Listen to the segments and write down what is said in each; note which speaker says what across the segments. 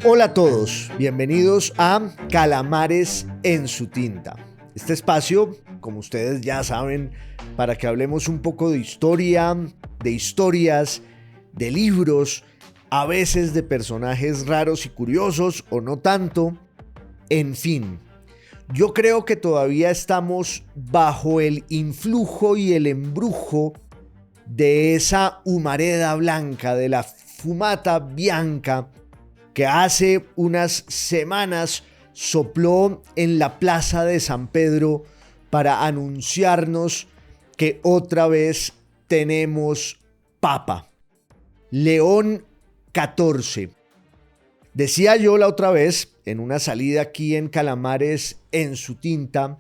Speaker 1: Hola a todos, bienvenidos a Calamares en su tinta. Este espacio, como ustedes ya saben, para que hablemos un poco de historia, de historias, de libros, a veces de personajes raros y curiosos o no tanto. En fin, yo creo que todavía estamos bajo el influjo y el embrujo de esa humareda blanca, de la fumata bianca que hace unas semanas sopló en la plaza de San Pedro para anunciarnos que otra vez tenemos papa. León XIV. Decía yo la otra vez, en una salida aquí en Calamares en su tinta,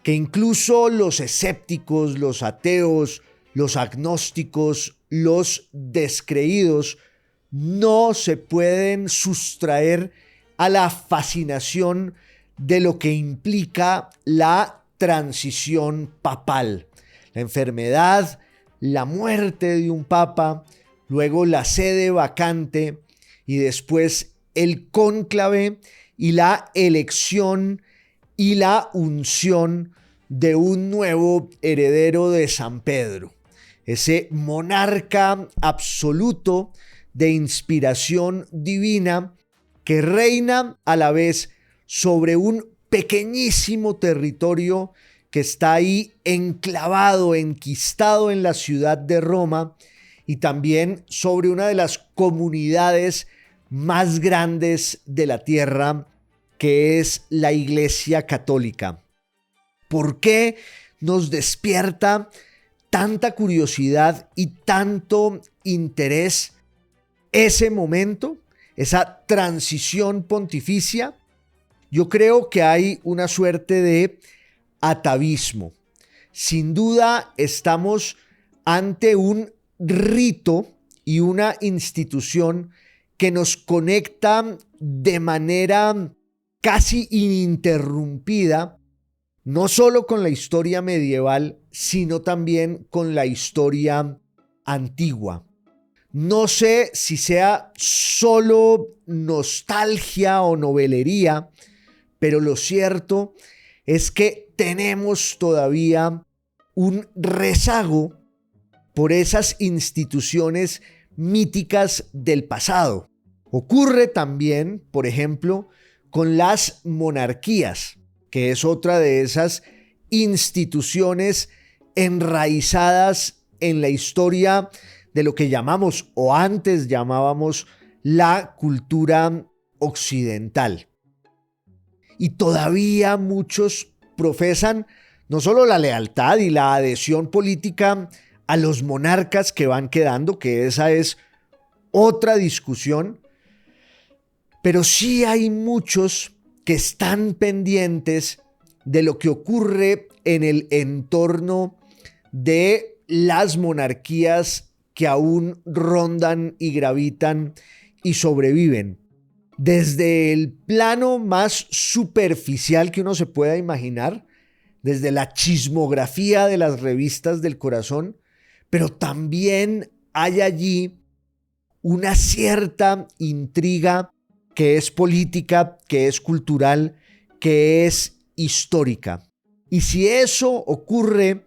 Speaker 1: que incluso los escépticos, los ateos, los agnósticos, los descreídos, no se pueden sustraer a la fascinación de lo que implica la transición papal. La enfermedad, la muerte de un papa, luego la sede vacante y después el cónclave y la elección y la unción de un nuevo heredero de San Pedro, ese monarca absoluto de inspiración divina que reina a la vez sobre un pequeñísimo territorio que está ahí enclavado, enquistado en la ciudad de Roma y también sobre una de las comunidades más grandes de la tierra, que es la Iglesia Católica. ¿Por qué nos despierta tanta curiosidad y tanto interés ese momento, esa transición pontificia? Yo creo que hay una suerte de atavismo. Sin duda estamos ante un rito y una institución que nos conecta de manera casi ininterrumpida, no solo con la historia medieval, sino también con la historia antigua. No sé si sea solo nostalgia o novelería, pero lo cierto es que tenemos todavía un rezago por esas instituciones míticas del pasado. Ocurre también, por ejemplo, con las monarquías, que es otra de esas instituciones enraizadas en la historia de lo que llamamos o antes llamábamos la cultura occidental. Y todavía muchos profesan no solo la lealtad y la adhesión política a los monarcas que van quedando, que esa es otra discusión, pero sí hay muchos que están pendientes de lo que ocurre en el entorno de las monarquías que aún rondan y gravitan y sobreviven. Desde el plano más superficial que uno se pueda imaginar, desde la chismografía de las revistas del corazón, pero también hay allí una cierta intriga que es política, que es cultural, que es histórica. Y si eso ocurre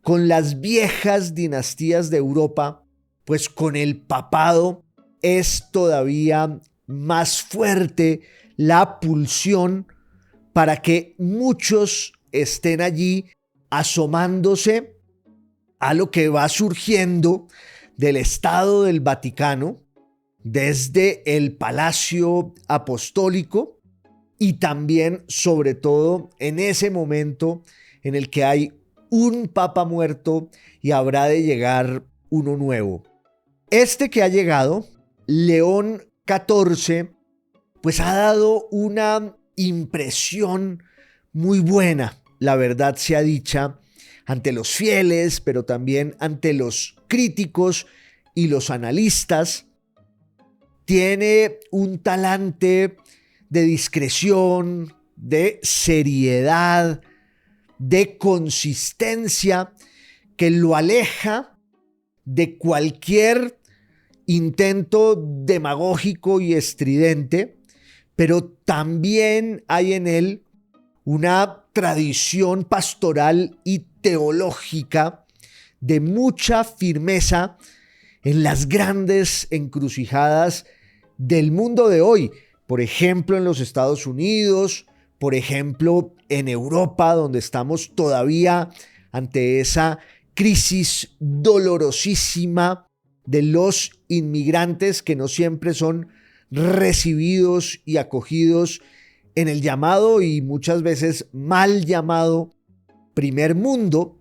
Speaker 1: con las viejas dinastías de Europa, pues con el papado es todavía más fuerte la pulsión para que muchos estén allí asomándose a lo que va surgiendo del Estado del Vaticano desde el Palacio Apostólico y también, sobre todo, en ese momento en el que hay un papa muerto y habrá de llegar uno nuevo. Este que ha llegado, León XIV, pues ha dado una impresión muy buena, la verdad sea dicha, ante los fieles, pero también ante los críticos y los analistas. Tiene un talante de discreción, de seriedad, de consistencia que lo aleja de cualquier intento demagógico y estridente, pero también hay en él una tradición pastoral y teológica de mucha firmeza en las grandes encrucijadas del mundo de hoy. Por ejemplo, en los Estados Unidos, por ejemplo, en Europa, donde estamos todavía ante esa crisis dolorosísima de los inmigrantes que no siempre son recibidos y acogidos en el llamado y muchas veces mal llamado primer mundo.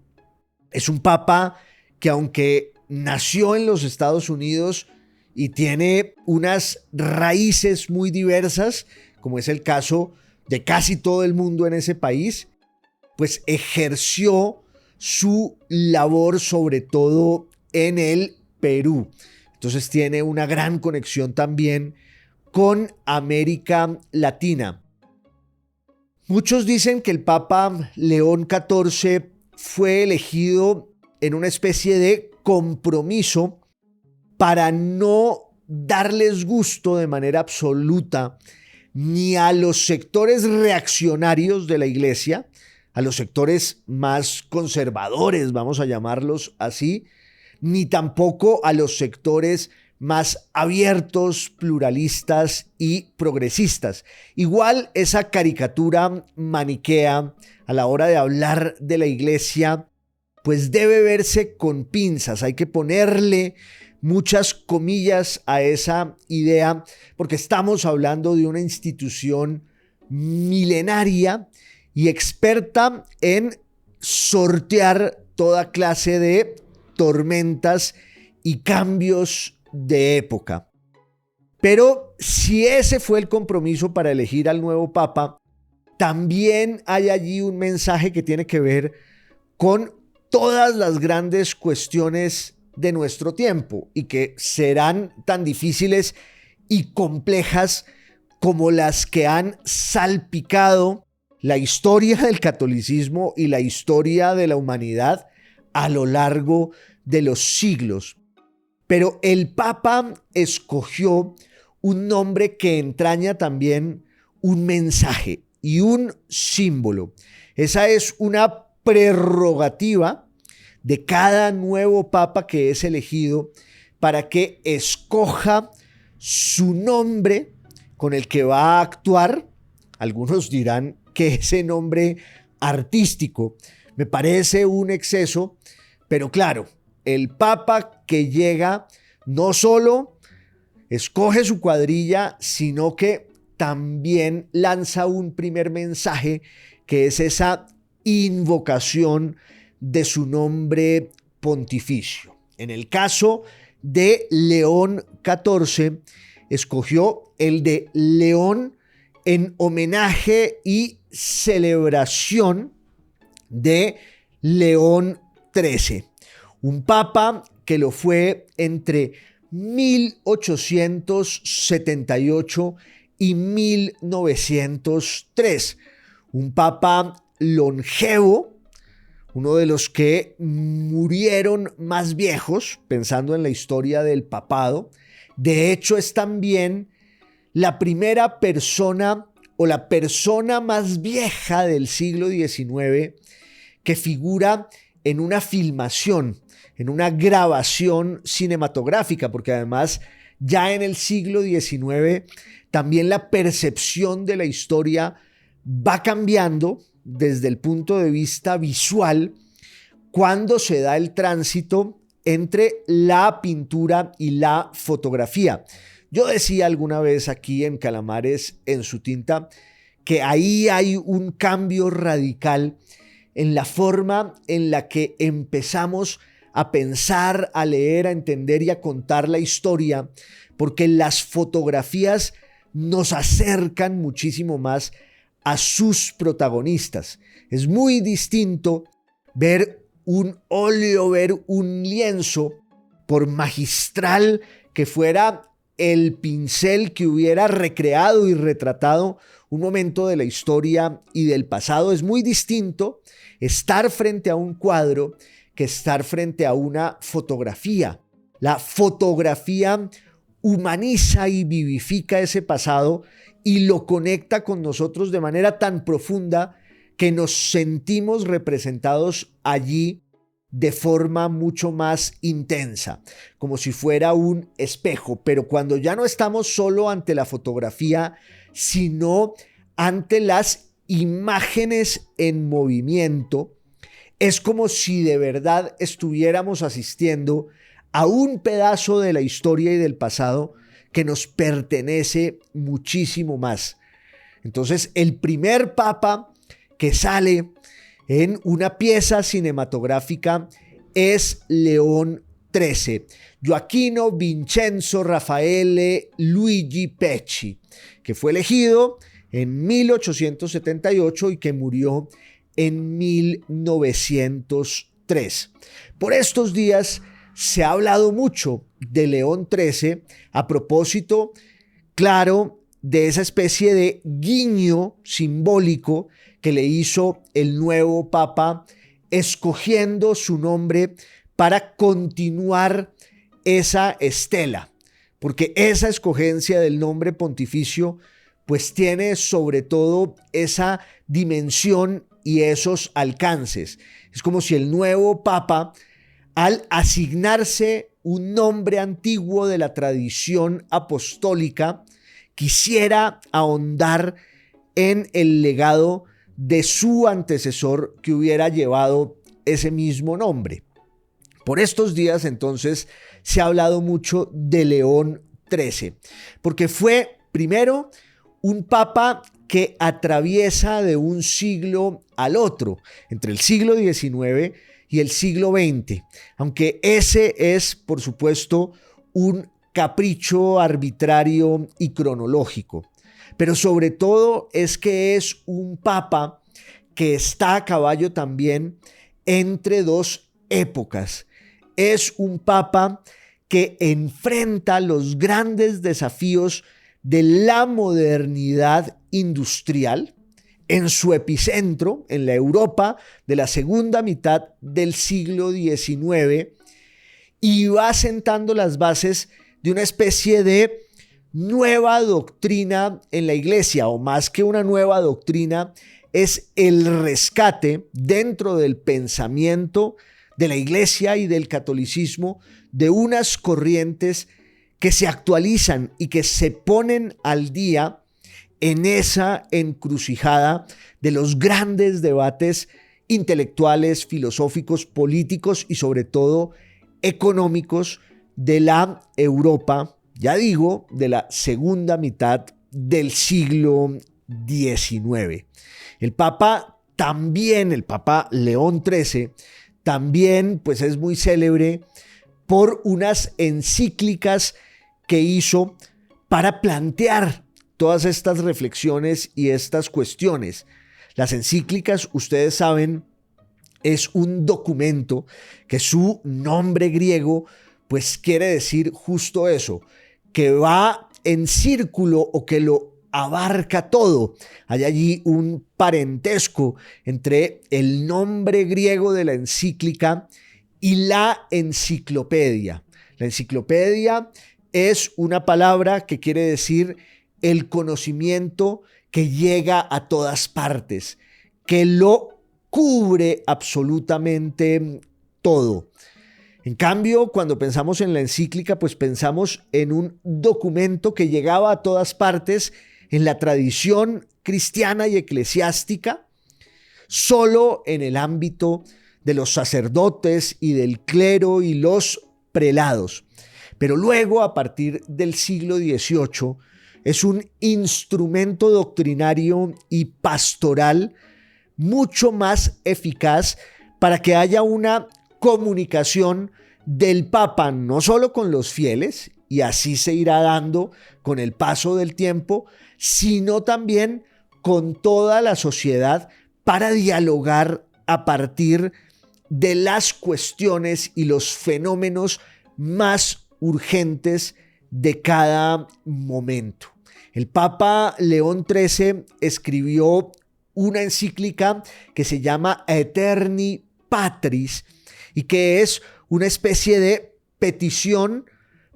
Speaker 1: Es un papa que, aunque nació en los Estados Unidos y tiene unas raíces muy diversas, como es el caso de casi todo el mundo en ese país, pues ejerció su labor sobre todo en el Perú. Entonces tiene una gran conexión también con América Latina. Muchos dicen que el Papa León XIV fue elegido en una especie de compromiso para no darles gusto de manera absoluta ni a los sectores reaccionarios de la Iglesia, a los sectores más conservadores, vamos a llamarlos así, ni tampoco a los sectores más abiertos, pluralistas y progresistas. Igual esa caricatura maniquea a la hora de hablar de la Iglesia, pues debe verse con pinzas. Hay que ponerle muchas comillas a esa idea, porque estamos hablando de una institución milenaria y experta en sortear toda clase de tormentas y cambios de época. Pero si ese fue el compromiso para elegir al nuevo Papa, también hay allí un mensaje que tiene que ver con todas las grandes cuestiones de nuestro tiempo y que serán tan difíciles y complejas como las que han salpicado la historia del catolicismo y la historia de la humanidad a lo largo de los siglos. Pero el Papa escogió un nombre que entraña también un mensaje y un símbolo. Esa es una prerrogativa de cada nuevo Papa que es elegido para que escoja su nombre con el que va a actuar. Algunos dirán que ese nombre artístico me parece un exceso, pero claro, el Papa que llega no solo escoge su cuadrilla, sino que también lanza un primer mensaje que es esa invocación de su nombre pontificio. En el caso de León XIV, escogió el de León en homenaje y celebración de León XIII, un papa que lo fue entre 1878 y 1903, un papa longevo, uno de los que murieron más viejos, pensando en la historia del papado. De hecho, es también la primera persona o la persona más vieja del siglo XIX que figura en una filmación, en una grabación cinematográfica, porque además ya en el siglo XIX también la percepción de la historia va cambiando desde el punto de vista visual cuando se da el tránsito entre la pintura y la fotografía. Yo decía alguna vez aquí en Calamares en su tinta que ahí hay un cambio radical en la forma en la que empezamos a pensar, a leer, a entender y a contar la historia, porque las fotografías nos acercan muchísimo más a sus protagonistas. Es muy distinto ver un óleo, ver un lienzo, por magistral que fuera el pincel que hubiera recreado y retratado un momento de la historia y del pasado. Es muy distinto estar frente a un cuadro que estar frente a una fotografía. La fotografía humaniza y vivifica ese pasado y lo conecta con nosotros de manera tan profunda que nos sentimos representados allí de forma mucho más intensa, como si fuera un espejo. Pero cuando ya no estamos solo ante la fotografía, sino ante las imágenes en movimiento, es como si de verdad estuviéramos asistiendo a un pedazo de la historia y del pasado que nos pertenece muchísimo más. Entonces, el primer papa que sale en una pieza cinematográfica es León XIII, Gioacchino Vincenzo Raffaele Luigi Pecci, que fue elegido en 1878 y que murió en 1903. Por estos días se ha hablado mucho de León XIII a propósito, claro, de esa especie de guiño simbólico que le hizo el nuevo papa, escogiendo su nombre para continuar esa estela, porque esa escogencia del nombre pontificio pues tiene sobre todo esa dimensión y esos alcances. Es como si el nuevo papa, al asignarse un nombre antiguo de la tradición apostólica, quisiera ahondar en el legado de su antecesor que hubiera llevado ese mismo nombre. Por estos días entonces se ha hablado mucho de León XIII, porque fue primero un papa que atraviesa de un siglo al otro, entre el siglo XIX y el siglo XX, aunque ese es, por supuesto, un capricho arbitrario y cronológico. Pero sobre todo es que es un papa que está a caballo también entre dos épocas. Es un papa que enfrenta los grandes desafíos de la modernidad industrial en su epicentro, en la Europa de la segunda mitad del siglo XIX, y va sentando las bases de una especie de nueva doctrina en la iglesia, o más que una nueva doctrina, es el rescate dentro del pensamiento de la iglesia y del catolicismo de unas corrientes que se actualizan y que se ponen al día en esa encrucijada de los grandes debates intelectuales, filosóficos, políticos y sobre todo económicos de la Europa, ya digo, de la segunda mitad del siglo XIX. El Papa León XIII, también pues es muy célebre por unas encíclicas que hizo para plantear todas estas reflexiones y estas cuestiones. Las encíclicas, ustedes saben, es un documento que su nombre griego pues quiere decir justo eso, que va en círculo o que lo abarca todo. Hay allí un parentesco entre el nombre griego de la encíclica y la enciclopedia. La enciclopedia es una palabra que quiere decir el conocimiento que llega a todas partes, que lo cubre absolutamente todo. En cambio, cuando pensamos en la encíclica, pues pensamos en un documento que llegaba a todas partes en la tradición cristiana y eclesiástica, solo en el ámbito de los sacerdotes y del clero y los prelados. Pero luego, a partir del siglo XVIII, es un instrumento doctrinario y pastoral mucho más eficaz para que haya una comunicación del Papa, no solo con los fieles, y así se irá dando con el paso del tiempo, sino también con toda la sociedad para dialogar a partir de las cuestiones y los fenómenos más urgentes de cada momento. El Papa León XIII escribió una encíclica que se llama Aeterni Patris y que es una especie de petición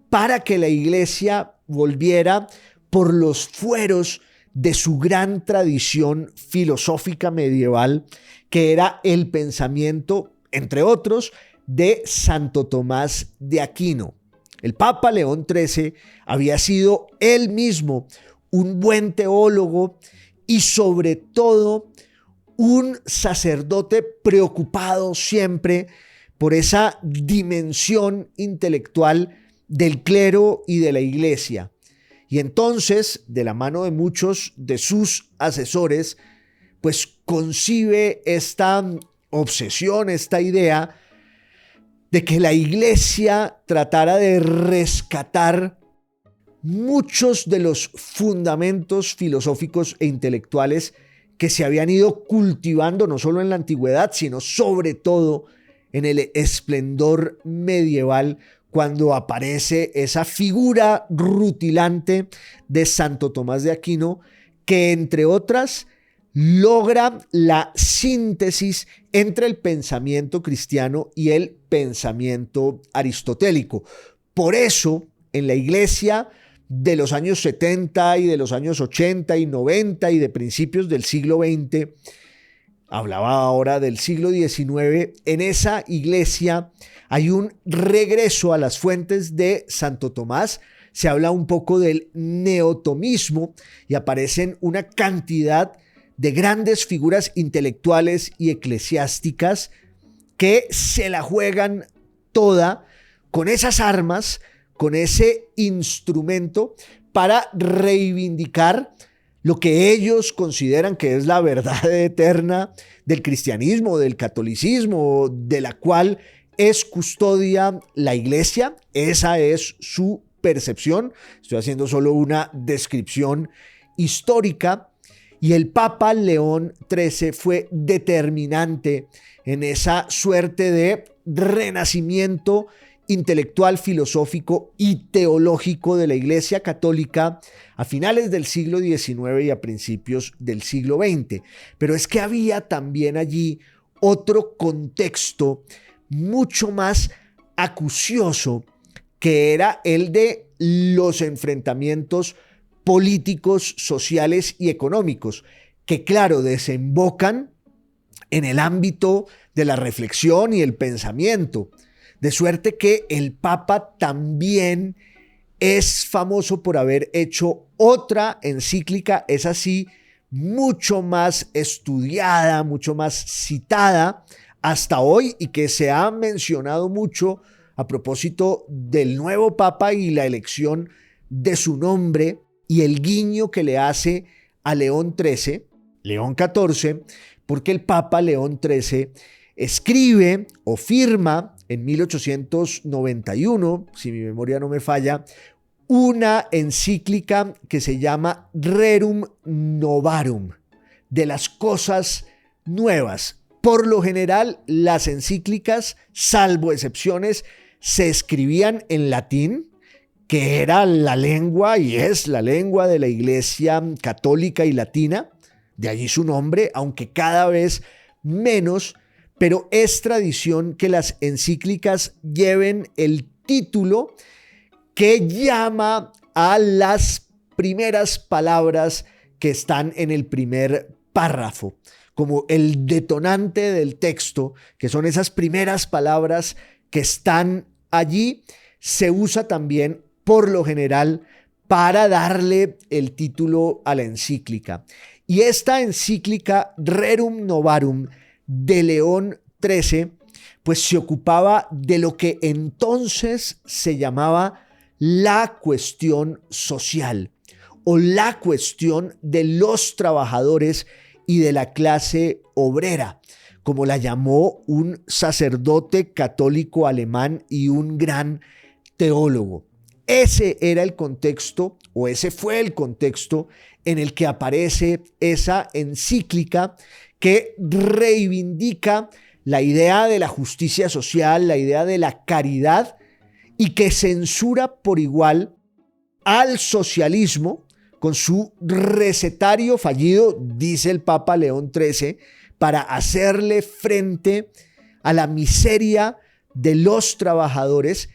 Speaker 1: para que la iglesia volviera por los fueros de su gran tradición filosófica medieval, que era el pensamiento, entre otros, de Santo Tomás de Aquino. El Papa León XIII había sido él mismo un buen teólogo y sobre todo un sacerdote preocupado siempre por esa dimensión intelectual del clero y de la iglesia. Y entonces, de la mano de muchos de sus asesores, pues concibe esta obsesión, esta idea de que la iglesia tratara de rescatar muchos de los fundamentos filosóficos e intelectuales que se habían ido cultivando no solo en la antigüedad, sino sobre todo en el esplendor medieval, cuando aparece esa figura rutilante de Santo Tomás de Aquino, que entre otras logra la síntesis entre el pensamiento cristiano y el pensamiento aristotélico. Por eso, en la iglesia de los años 70 y de los años 80 y 90 y de principios del siglo XX, hablaba ahora del siglo XIX, en esa iglesia hay un regreso a las fuentes de Santo Tomás. Se habla un poco del neotomismo y aparecen una cantidad de grandes figuras intelectuales y eclesiásticas que se la juegan toda con esas armas, con ese instrumento para reivindicar lo que ellos consideran que es la verdad eterna del cristianismo, del catolicismo, de la cual es custodia la iglesia. Esa es su percepción. Estoy haciendo solo una descripción histórica. Y el Papa León XIII fue determinante en esa suerte de renacimiento intelectual, filosófico y teológico de la Iglesia Católica a finales del siglo XIX y a principios del siglo XX. Pero es que había también allí otro contexto mucho más acucioso, que era el de los enfrentamientos políticos, sociales y económicos, que claro, desembocan en el ámbito de la reflexión y el pensamiento. De suerte que el Papa también es famoso por haber hecho otra encíclica, es así, mucho más estudiada, mucho más citada hasta hoy y que se ha mencionado mucho a propósito del nuevo Papa y la elección de su nombre y el guiño que le hace a León XIII, León XIV, porque el Papa León XIII escribe o firma en 1891, si mi memoria no me falla, una encíclica que se llama Rerum Novarum, de las cosas nuevas. Por lo general, las encíclicas, salvo excepciones, se escribían en latín, que era la lengua y es la lengua de la Iglesia católica y latina, de allí su nombre, aunque cada vez menos, pero es tradición que las encíclicas lleven el título que llama a las primeras palabras que están en el primer párrafo, como el detonante del texto, que son esas primeras palabras que están allí. Se usa también por lo general para darle el título a la encíclica. Y esta encíclica Rerum Novarum de León XIII, pues se ocupaba de lo que entonces se llamaba la cuestión social o la cuestión de los trabajadores y de la clase obrera, como la llamó un sacerdote católico alemán y un gran teólogo. Ese era el contexto, o ese fue el contexto en el que aparece esa encíclica que reivindica la idea de la justicia social, la idea de la caridad, y que censura por igual al socialismo con su recetario fallido, dice el Papa León XIII, para hacerle frente a la miseria de los trabajadores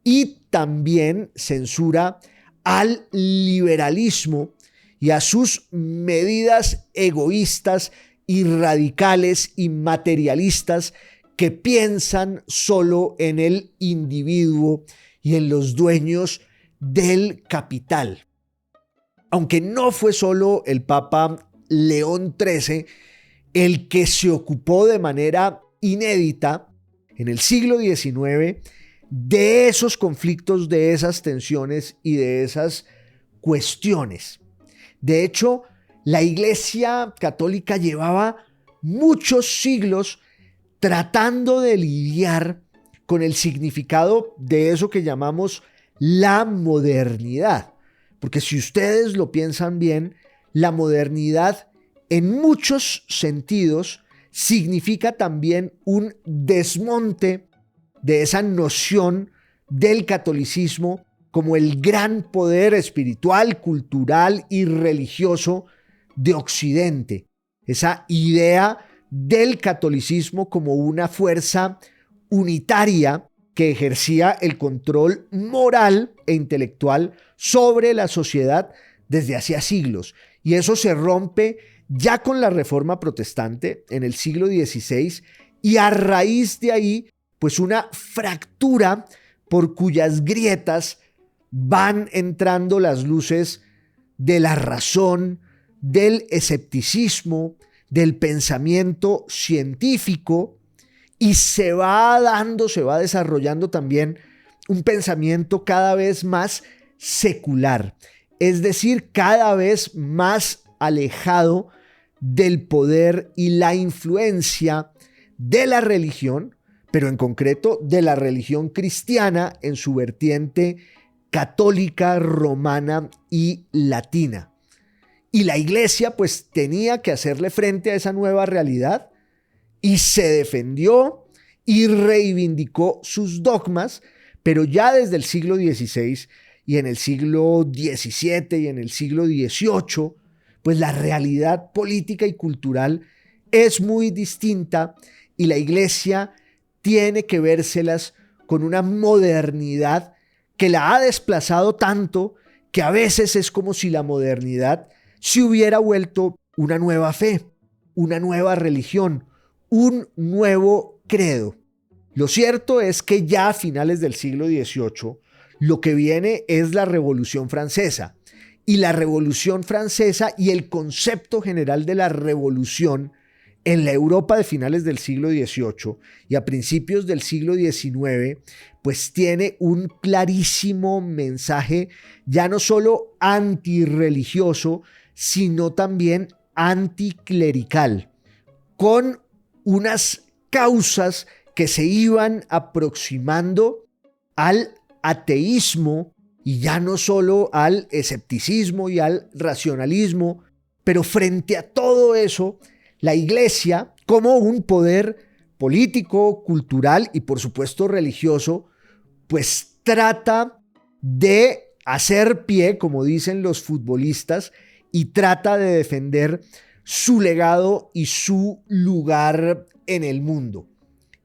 Speaker 1: y también censura al liberalismo y a sus medidas egoístas y radicales y materialistas que piensan solo en el individuo y en los dueños del capital. Aunque no fue solo el Papa León XIII el que se ocupó de manera inédita en el siglo XIX de esos conflictos, de esas tensiones y de esas cuestiones. De hecho, la Iglesia Católica llevaba muchos siglos tratando de lidiar con el significado de eso que llamamos la modernidad. Porque si ustedes lo piensan bien, la modernidad en muchos sentidos significa también un desmonte de esa noción del catolicismo como el gran poder espiritual, cultural y religioso de Occidente. Esa idea del catolicismo como una fuerza unitaria que ejercía el control moral e intelectual sobre la sociedad desde hacía siglos. Y eso se rompe ya con la Reforma Protestante en el siglo XVI y a raíz de ahí, pues una fractura por cuyas grietas van entrando las luces de la razón, del escepticismo, del pensamiento científico, y se va desarrollando también un pensamiento cada vez más secular, es decir, cada vez más alejado del poder y la influencia de la religión, pero en concreto de la religión cristiana en su vertiente católica, romana y latina. Y la Iglesia pues tenía que hacerle frente a esa nueva realidad y se defendió y reivindicó sus dogmas, pero ya desde el siglo XVI y en el siglo XVII y en el siglo XVIII, pues la realidad política y cultural es muy distinta y la Iglesia tiene que vérselas con una modernidad que la ha desplazado tanto que a veces es como si la modernidad se hubiera vuelto una nueva fe, una nueva religión, un nuevo credo. Lo cierto es que ya a finales del siglo XVIII lo que viene es la Revolución Francesa. Y la Revolución Francesa y el concepto general de la revolución en la Europa de finales del siglo XVIII y a principios del siglo XIX, pues tiene un clarísimo mensaje ya no solo antirreligioso, sino también anticlerical, con unas causas que se iban aproximando al ateísmo y ya no solo al escepticismo y al racionalismo, pero frente a todo eso, la Iglesia, como un poder político, cultural y por supuesto religioso, pues trata de hacer pie, como dicen los futbolistas, y trata de defender su legado y su lugar en el mundo.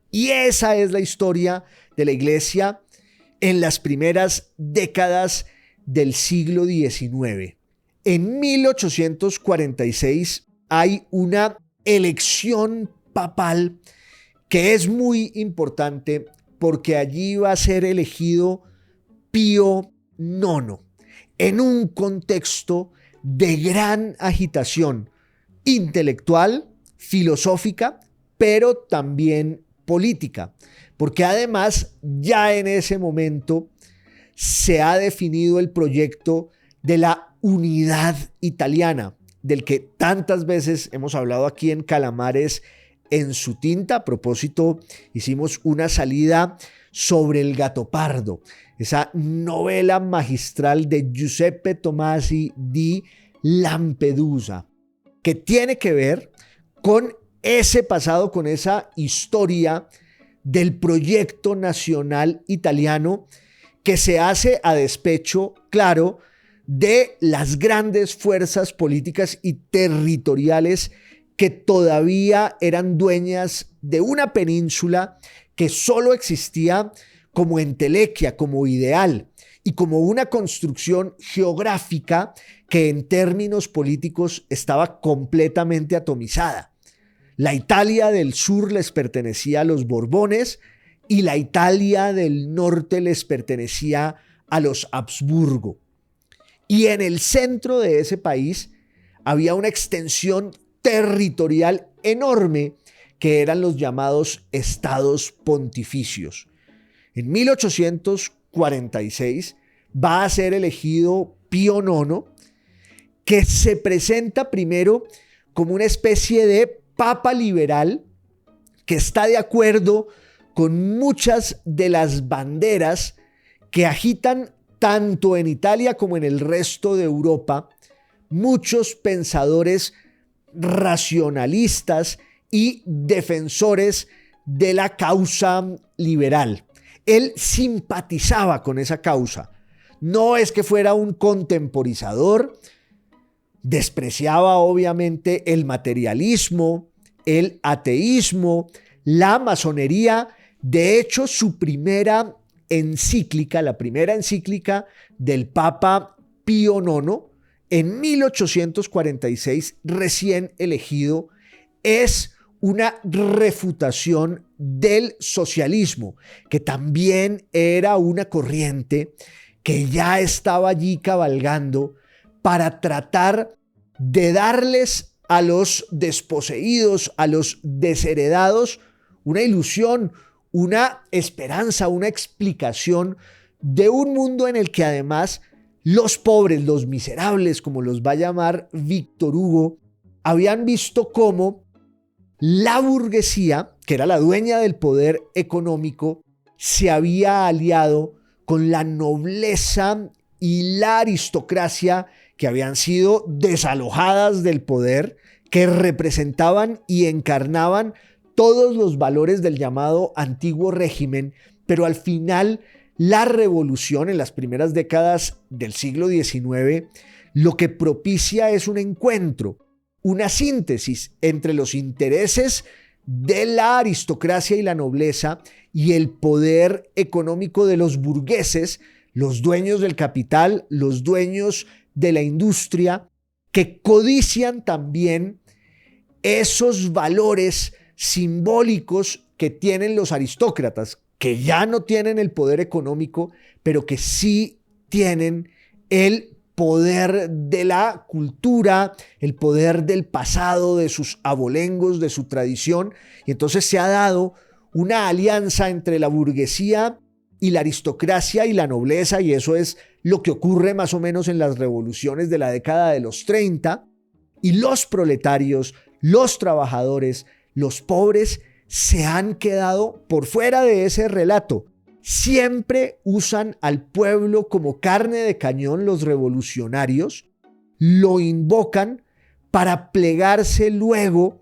Speaker 1: Y esa es la historia de la Iglesia en las primeras décadas del siglo XIX. En 1846 hay una elección papal que es muy importante porque allí va a ser elegido Pío IX en un contexto de gran agitación intelectual, filosófica, pero también política, porque además ya en ese momento se ha definido el proyecto de la unidad italiana, del que tantas veces hemos hablado aquí en Calamares en su tinta. A propósito, hicimos una salida sobre El Gattopardo, esa novela magistral de Giuseppe Tomasi di Lampedusa, que tiene que ver con ese pasado, con esa historia del proyecto nacional italiano que se hace a despecho, claro, de las grandes fuerzas políticas y territoriales que todavía eran dueñas de una península que solo existía como entelequia, como ideal y como una construcción geográfica que en términos políticos estaba completamente atomizada. La Italia del sur les pertenecía a los Borbones y la Italia del norte les pertenecía a los Habsburgo. Y en el centro de ese país había una extensión territorial enorme que eran los llamados estados pontificios. En 1846 va a ser elegido Pío IX, que se presenta primero como una especie de papa liberal que está de acuerdo con muchas de las banderas que agitan tanto en Italia como en el resto de Europa muchos pensadores racionalistas y defensores de la causa liberal. Él simpatizaba con esa causa. No es que fuera un contemporizador, despreciaba obviamente el materialismo, el ateísmo, la masonería. De hecho, su primera encíclica, la primera encíclica del Papa Pío IX, en 1846, recién elegido, es una refutación del socialismo, que también era una corriente que ya estaba allí cabalgando para tratar de darles a los desposeídos, a los desheredados, una ilusión, una esperanza, una explicación de un mundo en el que además los pobres, los miserables, como los va a llamar Víctor Hugo, habían visto cómo la burguesía, que era la dueña del poder económico, se había aliado con la nobleza y la aristocracia que habían sido desalojadas del poder, que representaban y encarnaban todos los valores del llamado antiguo régimen, pero al final la revolución en las primeras décadas del siglo XIX lo que propicia es un encuentro, una síntesis entre los intereses de la aristocracia y la nobleza y el poder económico de los burgueses, los dueños del capital, los dueños de la industria, que codician también esos valores simbólicos que tienen los aristócratas, que ya no tienen el poder económico, pero que sí tienen el poder de la cultura, el poder del pasado, de sus abolengos, de su tradición. Y entonces se ha dado una alianza entre la burguesía y la aristocracia y la nobleza, y eso es lo que ocurre más o menos en las revoluciones de la década de los 30, y los proletarios, los trabajadores, los pobres se han quedado por fuera de ese relato. Siempre usan al pueblo como carne de cañón los revolucionarios, lo invocan para plegarse luego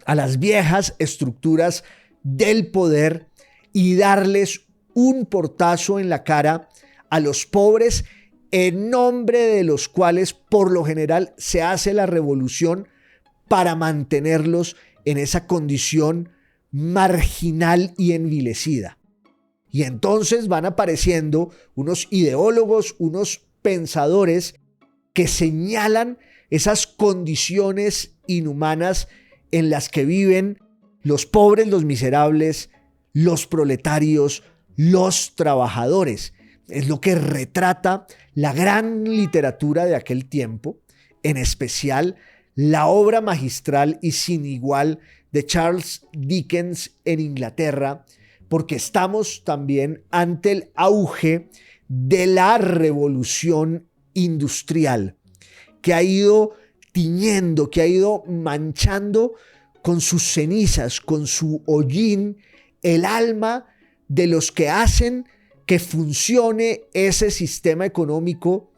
Speaker 1: a las viejas estructuras del poder y darles un portazo en la cara a los pobres, en nombre de los cuales por lo general se hace la revolución para mantenerlos en esa condición marginal y envilecida. Y entonces van apareciendo unos ideólogos, unos pensadores que señalan esas condiciones inhumanas en las que viven los pobres, los miserables, los proletarios, los trabajadores. Es lo que retrata la gran literatura de aquel tiempo, en especial la obra magistral y sin igual de Charles Dickens en Inglaterra, porque estamos también ante el auge de la revolución industrial, que ha ido tiñendo, que ha ido manchando con sus cenizas, con su hollín, el alma de los que hacen que funcione ese sistema económico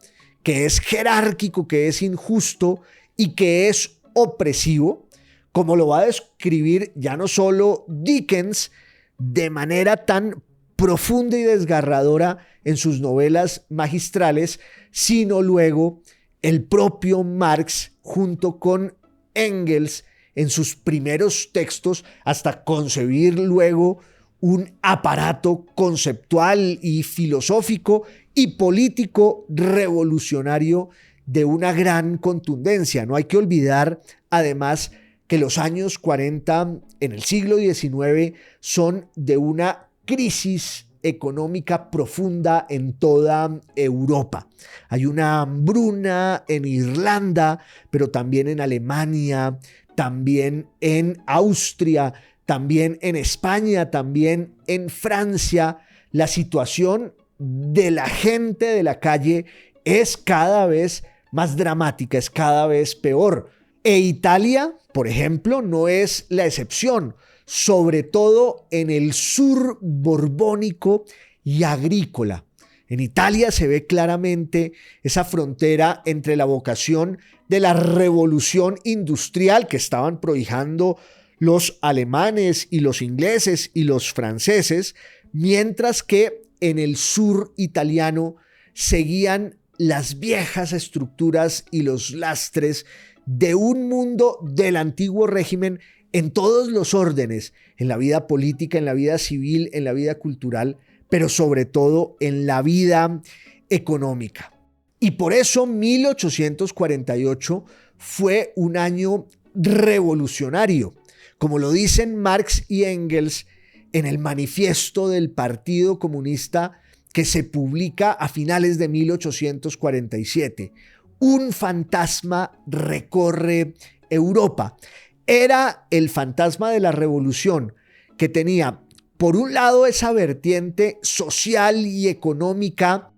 Speaker 1: que es jerárquico, que es injusto y que es opresivo, como lo va a describir ya no solo Dickens de manera tan profunda y desgarradora en sus novelas magistrales, sino luego el propio Marx junto con Engels en sus primeros textos, hasta concebir luego un aparato conceptual y filosófico y político revolucionario de una gran contundencia. No hay que olvidar, además, que los años 40 en el siglo XIX son de una crisis económica profunda en toda Europa. Hay una hambruna en Irlanda, pero también en Alemania, también en Austria, también en España, también en Francia. La situación de la gente de la calle es cada vez más dramática, es cada vez peor. E Italia, por ejemplo, no es la excepción, sobre todo en el sur borbónico y agrícola. En Italia se ve claramente esa frontera entre la vocación de la revolución industrial que estaban prohijando los alemanes y los ingleses y los franceses, mientras que en el sur italiano seguían las viejas estructuras y los lastres de un mundo del antiguo régimen en todos los órdenes, en la vida política, en la vida civil, en la vida cultural, pero sobre todo en la vida económica. Y por eso 1848 fue un año revolucionario, como lo dicen Marx y Engels en el manifiesto del Partido Comunista que se publica a finales de 1847. Un fantasma recorre Europa. Era el fantasma de la revolución, que tenía, por un lado, esa vertiente social y económica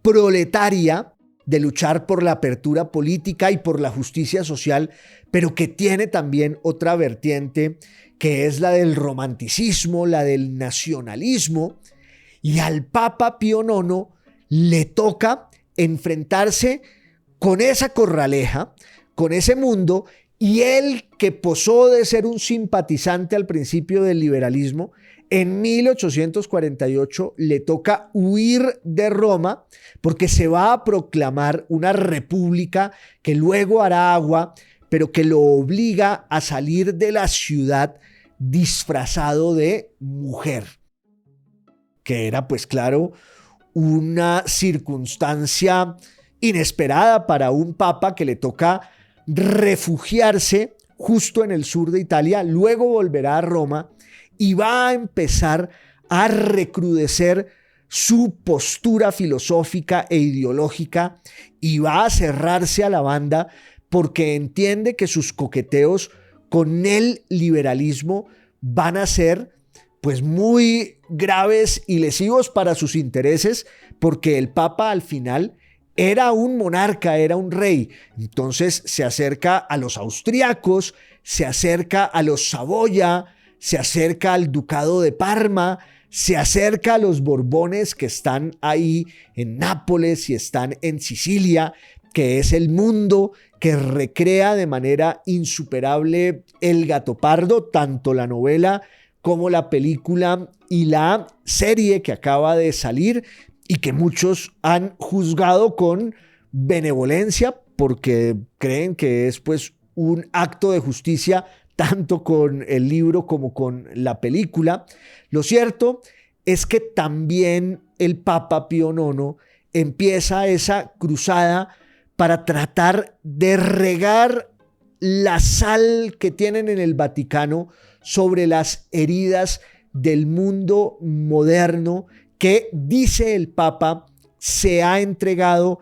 Speaker 1: proletaria de luchar por la apertura política y por la justicia social, pero que tiene también otra vertiente que es la del romanticismo, la del nacionalismo. Y al Papa Pío IX le toca enfrentarse con esa corraleja, con ese mundo, y él, que posó de ser un simpatizante al principio del liberalismo, en 1848 le toca huir de Roma porque se va a proclamar una república que luego hará agua, pero que lo obliga a salir de la ciudad disfrazado de mujer, que era, pues claro, una circunstancia inesperada para un papa que le toca refugiarse justo en el sur de Italia, luego volverá a Roma y va a empezar a recrudecer su postura filosófica e ideológica y va a cerrarse a la banda porque entiende que sus coqueteos con el liberalismo van a ser pues muy graves y lesivos para sus intereses, porque el Papa al final era un monarca, era un rey. Entonces se acerca a los austriacos, se acerca a los Saboya, se acerca al ducado de Parma, se acerca a los Borbones que están ahí en Nápoles y están en Sicilia, que es el mundo que recrea de manera insuperable El Gatopardo, tanto la novela como la película y la serie que acaba de salir y que muchos han juzgado con benevolencia porque creen que es pues un acto de justicia tanto con el libro como con la película. Lo cierto es que también el Papa Pío IX empieza esa cruzada para tratar de regar la sal que tienen en el Vaticano sobre las heridas del mundo moderno que, dice el Papa, se ha entregado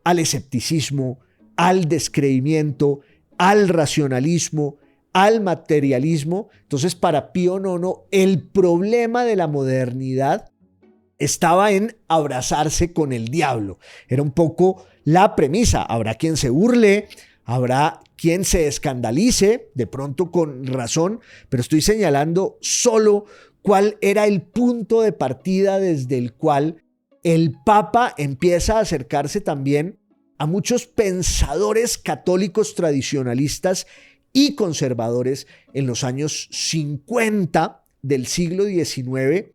Speaker 1: al escepticismo, al descreimiento, al racionalismo, al materialismo. Entonces, para Pío IX, el problema de la modernidad estaba en abrazarse con el diablo. Era un poco la premisa. Habrá quien se burle, habrá quien se escandalice, de pronto con razón, pero estoy señalando solo cuál era el punto de partida desde el cual el Papa empieza a acercarse también a muchos pensadores católicos tradicionalistas y conservadores en los años 50 del siglo XIX,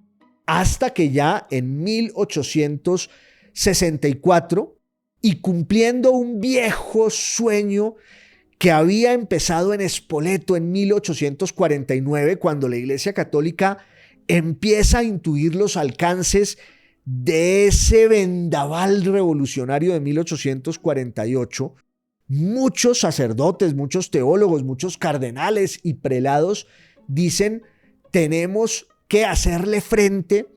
Speaker 1: hasta que ya en 1864, y cumpliendo un viejo sueño que había empezado en Spoleto en 1849, cuando la Iglesia Católica empieza a intuir los alcances de ese vendaval revolucionario de 1848, muchos sacerdotes, muchos teólogos, muchos cardenales y prelados dicen: tenemos que hacerle frente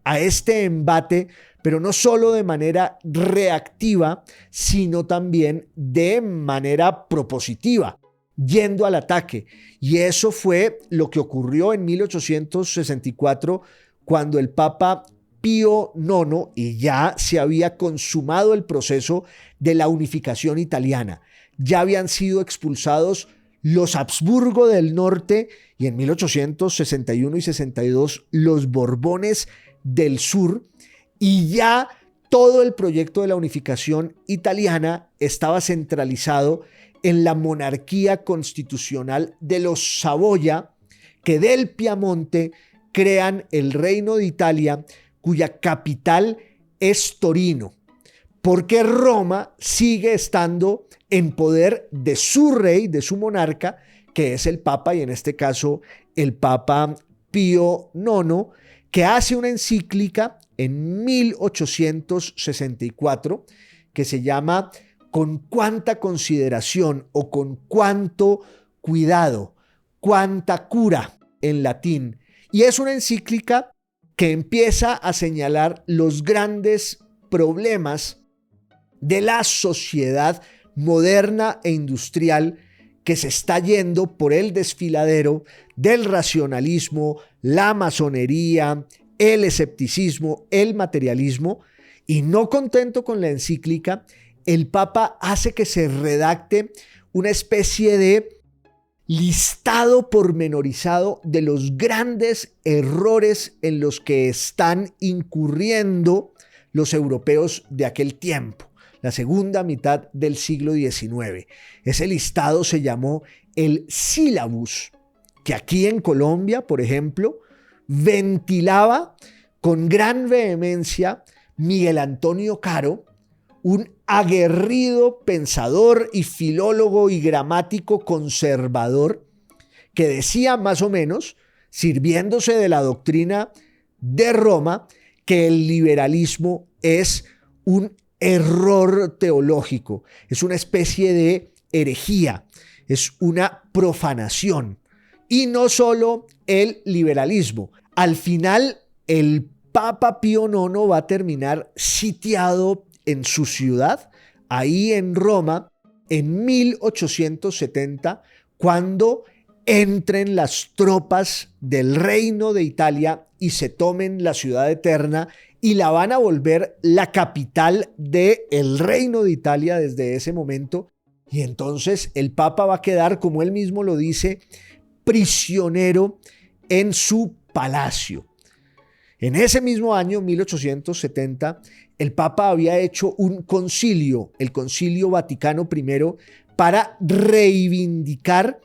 Speaker 1: a este embate, pero no solo de manera reactiva, sino también de manera propositiva, yendo al ataque. Y eso fue lo que ocurrió en 1864, cuando el Papa Pío IX, y ya se había consumado el proceso de la unificación italiana. Ya habían sido expulsados los Habsburgo del norte y en 1861 y 62 los Borbones del sur, y ya todo el proyecto de la unificación italiana estaba centralizado en la monarquía constitucional de los Saboya, que del Piamonte crean el Reino de Italia, cuya capital es Torino, porque Roma sigue estando en poder de su rey, de su monarca, que es el Papa, y en este caso el Papa Pío IX, que hace una encíclica en 1864 que se llama "Con cuánta consideración" o "con cuánto cuidado", "cuánta cura" en latín. Y es una encíclica que empieza a señalar los grandes problemas de la sociedad moderna e industrial que se está yendo por el desfiladero del racionalismo, la masonería, el escepticismo, el materialismo. Y no contento con la encíclica, el Papa hace que se redacte una especie de listado pormenorizado de los grandes errores en los que están incurriendo los europeos de aquel tiempo, la segunda mitad del siglo XIX. Ese listado se llamó el Sílabus, que aquí en Colombia, por ejemplo, ventilaba con gran vehemencia Miguel Antonio Caro, un aguerrido pensador y filólogo y gramático conservador, que decía más o menos, sirviéndose de la doctrina de Roma, que el liberalismo es un error teológico, es una especie de herejía, es una profanación. Y no solo el liberalismo. Al final, el Papa Pío IX va a terminar sitiado en su ciudad, ahí en Roma, en 1870, cuando entren las tropas del Reino de Italia y se tomen la ciudad eterna y la van a volver la capital del Reino de Italia desde ese momento. Y entonces el Papa va a quedar, como él mismo lo dice, prisionero en su palacio. En ese mismo año, 1870, el Papa había hecho un concilio, el Concilio Vaticano I, para reivindicar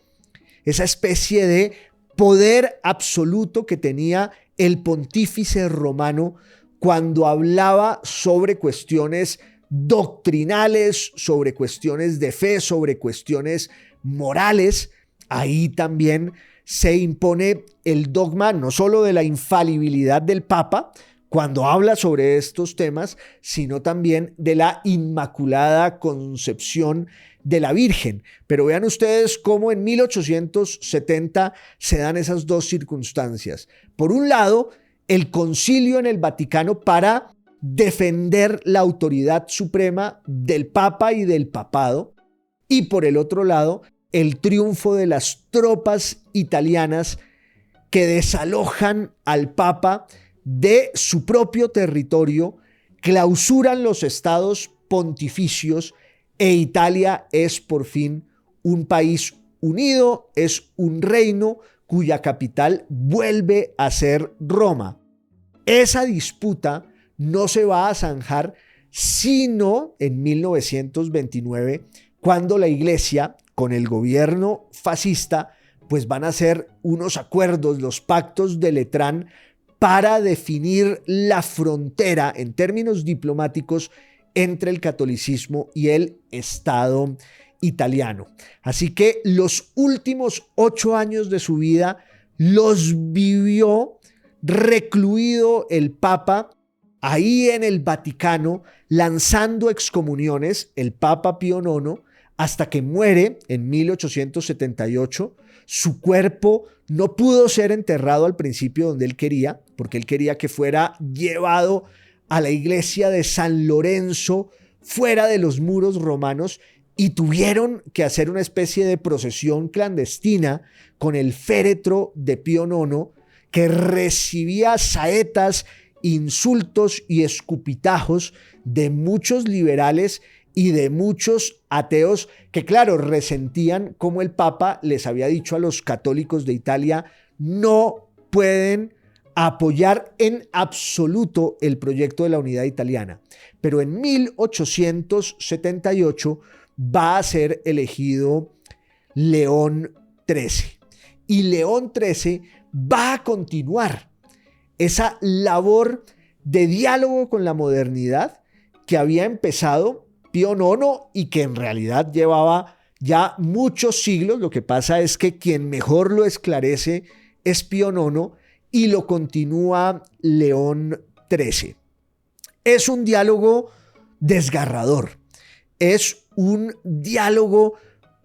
Speaker 1: esa especie de poder absoluto que tenía el pontífice romano cuando hablaba sobre cuestiones doctrinales, sobre cuestiones de fe, sobre cuestiones morales. Ahí también se impone el dogma no solo de la infalibilidad del Papa cuando habla sobre estos temas, sino también de la Inmaculada Concepción de la Virgen. Pero vean ustedes cómo en 1870 se dan esas dos circunstancias. Por un lado, el concilio en el Vaticano para defender la autoridad suprema del Papa y del papado, y por el otro lado, el triunfo de las tropas italianas que desalojan al Papa de su propio territorio, clausuran los estados pontificios e Italia es por fin un país unido, es un reino cuya capital vuelve a ser Roma. Esa disputa no se va a zanjar sino en 1929, cuando la Iglesia, con el gobierno fascista, pues van a hacer unos acuerdos, los pactos de Letrán, para definir la frontera en términos diplomáticos entre el catolicismo y el Estado italiano. Así que los últimos 8 años de su vida los vivió recluido el Papa ahí en el Vaticano, lanzando excomuniones, el Papa Pío IX, hasta que muere en 1878. Su cuerpo no pudo ser enterrado al principio donde él quería, porque él quería que fuera llevado a la iglesia de San Lorenzo, fuera de los muros romanos, y tuvieron que hacer una especie de procesión clandestina con el féretro de Pío IX, que recibía saetas, insultos y escupitajos de muchos liberales y de muchos ateos que, claro, resentían como el Papa les había dicho a los católicos de Italia: no pueden apoyar en absoluto el proyecto de la unidad italiana. Pero en 1878 va a ser elegido León XIII. Y León XIII va a continuar esa labor de diálogo con la modernidad que había empezado Pío IX y que en realidad llevaba ya muchos siglos. Lo que pasa es que quien mejor lo esclarece es Pío IX y lo continúa León XIII. Es un diálogo desgarrador, es un diálogo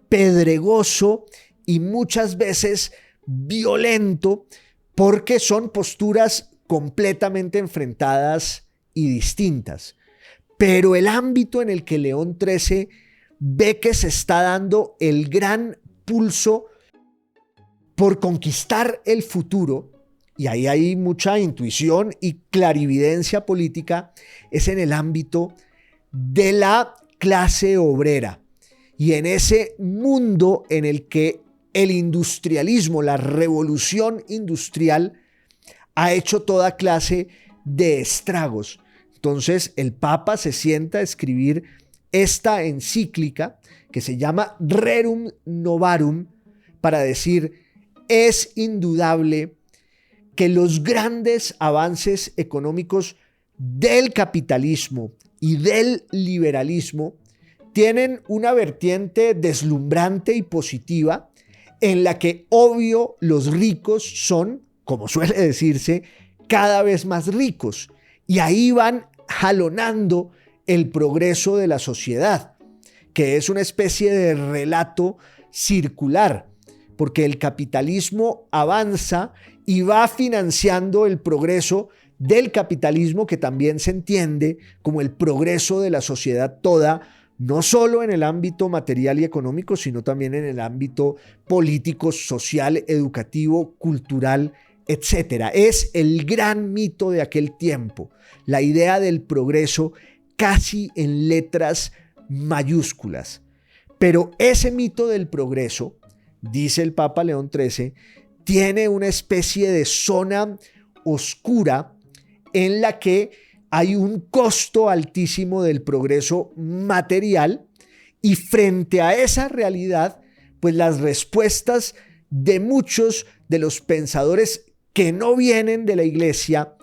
Speaker 1: pedregoso y muchas veces violento, porque son posturas completamente enfrentadas y distintas. Pero el ámbito en el que León XIII ve que se está dando el gran pulso por conquistar el futuro, y ahí hay mucha intuición y clarividencia política, es en el ámbito de la clase obrera y en ese mundo en el que el industrialismo, la revolución industrial, ha hecho toda clase de estragos. Entonces el Papa se sienta a escribir esta encíclica que se llama Rerum Novarum para decir: es indudable que los grandes avances económicos del capitalismo y del liberalismo tienen una vertiente deslumbrante y positiva, en la que, obvio, los ricos son, como suele decirse, cada vez más ricos, y ahí van jalonando el progreso de la sociedad, que es una especie de relato circular, porque el capitalismo avanza y va financiando el progreso del capitalismo, que también se entiende como el progreso de la sociedad toda, no solo en el ámbito material y económico, sino también en el ámbito político, social, educativo, cultural, etc. Es el gran mito de aquel tiempo, la idea del progreso casi en letras mayúsculas. Pero ese mito del progreso, dice el Papa León XIII, tiene una especie de zona oscura en la que hay un costo altísimo del progreso material, y frente a esa realidad, pues las respuestas de muchos de los pensadores que no vienen de la iglesia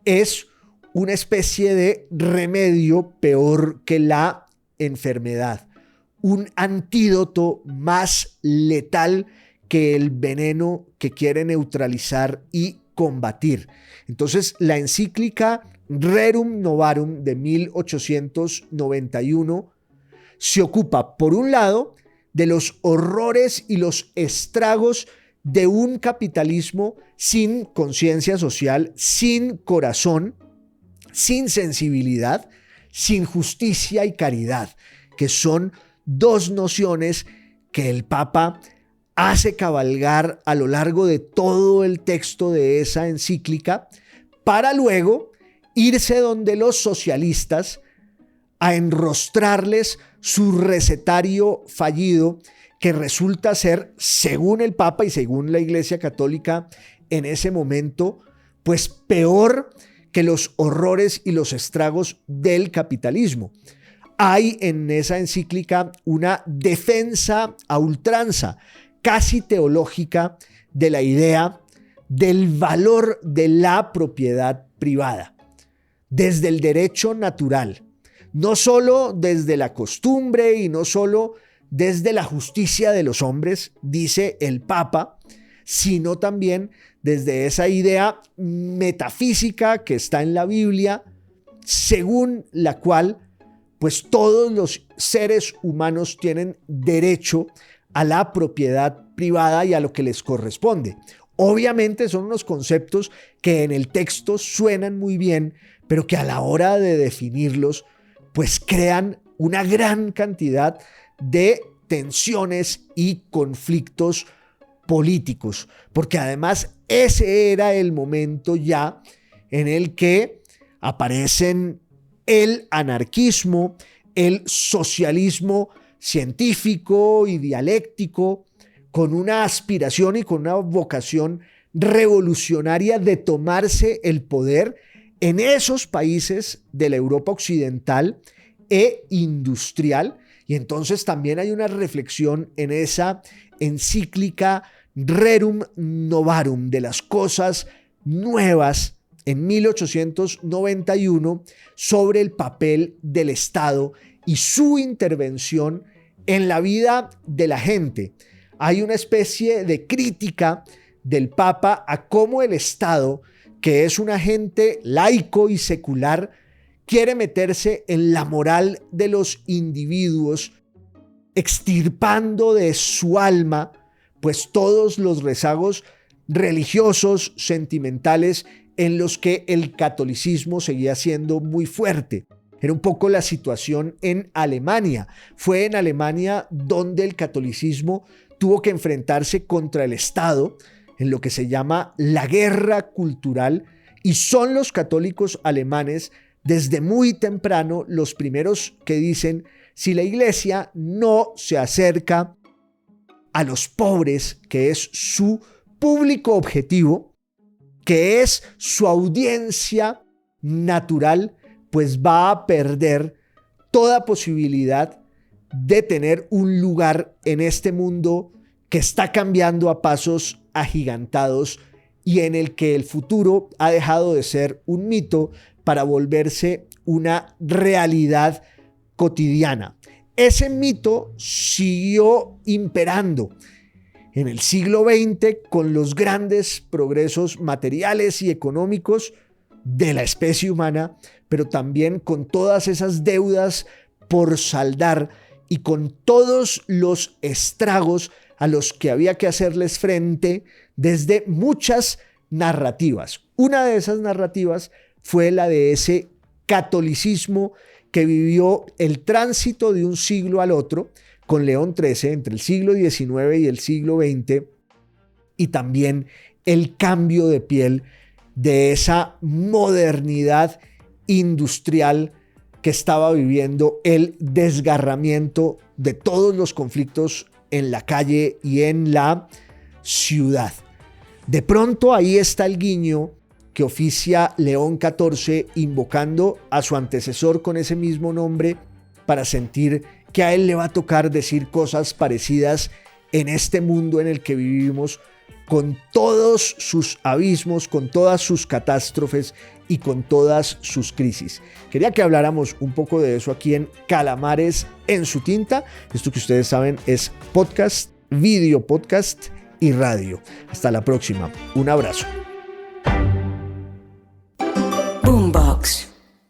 Speaker 1: es una especie de remedio peor que la enfermedad, un antídoto más letal que el veneno que quiere neutralizar y combatir. Entonces, la encíclica Rerum Novarum de 1891 se ocupa, por un lado, de los horrores y los estragos de un capitalismo sin conciencia social, sin corazón, sin sensibilidad, sin justicia y caridad, que son dos nociones que el Papa hace cabalgar a lo largo de todo el texto de esa encíclica, para luego irse donde los socialistas a enrostrarles su recetario fallido, que resulta ser, según el Papa y según la Iglesia Católica en ese momento, pues peor que los horrores y los estragos del capitalismo. Hay en esa encíclica una defensa a ultranza, casi teológica, de la idea del valor de la propiedad privada, desde el derecho natural, no solo desde la costumbre y no solo desde la justicia de los hombres, dice el Papa, sino también desde esa idea metafísica que está en la Biblia, según la cual pues todos los seres humanos tienen derecho a la propiedad privada y a lo que les corresponde. Obviamente son unos conceptos que en el texto suenan muy bien, pero que a la hora de definirlos, pues crean una gran cantidad de tensiones y conflictos políticos, porque además ese era el momento ya en el que aparecen el anarquismo, el socialismo científico y dialéctico, con una aspiración y con una vocación revolucionaria de tomarse el poder en esos países de la Europa occidental e industrial. Y entonces también hay una reflexión en esa encíclica Rerum Novarum, de las cosas nuevas, en 1891, sobre el papel del Estado y su intervención en la vida de la gente. Hay una especie de crítica del Papa a cómo el Estado, que es un agente laico y secular, quiere meterse en la moral de los individuos, extirpando de su alma pues todos los rezagos religiosos, sentimentales, en los que el catolicismo seguía siendo muy fuerte. Era un poco la situación en Alemania. Fue en Alemania donde el catolicismo tuvo que enfrentarse contra el Estado en lo que se llama la guerra cultural, y son los católicos alemanes desde muy temprano los primeros que dicen: si la iglesia no se acerca a los pobres, que es su público objetivo, que es su audiencia natural, pues va a perder toda posibilidad de tener un lugar en este mundo que está cambiando a pasos agigantados y en el que el futuro ha dejado de ser un mito para volverse una realidad cotidiana. Ese mito siguió imperando en el siglo XX con los grandes progresos materiales y económicos de la especie humana, pero también con todas esas deudas por saldar y con todos los estragos a los que había que hacerles frente desde muchas narrativas. Una de esas narrativas fue la de ese catolicismo que vivió el tránsito de un siglo al otro con León XIII entre el siglo XIX y el siglo XX, y también el cambio de piel de esa modernidad industrial que estaba viviendo el desgarramiento de todos los conflictos en la calle y en la ciudad. De pronto ahí está el guiño que oficia León XIV invocando a su antecesor con ese mismo nombre para sentir que a él le va a tocar decir cosas parecidas en este mundo en el que vivimos, con todos sus abismos, con todas sus catástrofes y con todas sus crisis. Quería que habláramos un poco de eso aquí en Calamares en su tinta. Esto que ustedes saben es podcast, video podcast y radio. Hasta la próxima. Un abrazo.